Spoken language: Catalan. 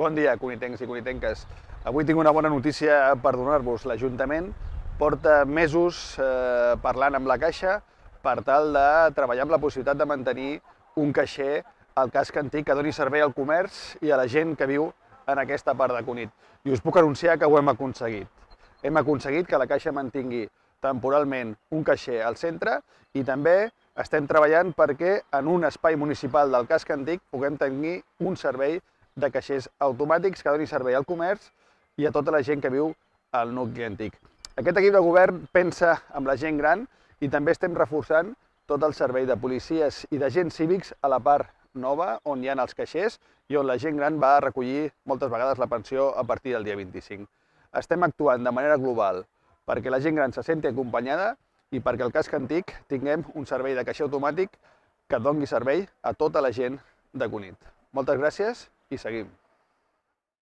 Bon dia, conitencs i conitenques. Avui tinc una bona notícia per donar-vos. L'Ajuntament porta mesos parlant amb la Caixa per tal de treballar amb la possibilitat de mantenir un caixer al casc antic que doni servei al comerç i a la gent que viu en aquesta part de Cunit. I us puc anunciar que ho hem aconseguit. Hem aconseguit que la Caixa mantingui temporalment un caixer al centre i també estem treballant perquè en un espai municipal del casc antic puguem tenir un servei de caixers automàtics que doni servei al comerç i a tota la gent que viu al nucli antic. Aquest equip de govern pensa en la gent gran i també estem reforçant tot el servei de policies i d'agents cívics a la part nova on hi ha els caixers i on la gent gran va a recollir moltes vegades la pensió a partir del dia 25. Estem actuant de manera global perquè la gent gran se senti acompanyada i perquè al casc antic tinguem un servei de caixer automàtic que doni servei a tota la gent de Cunit. Moltes gràcies i seguim.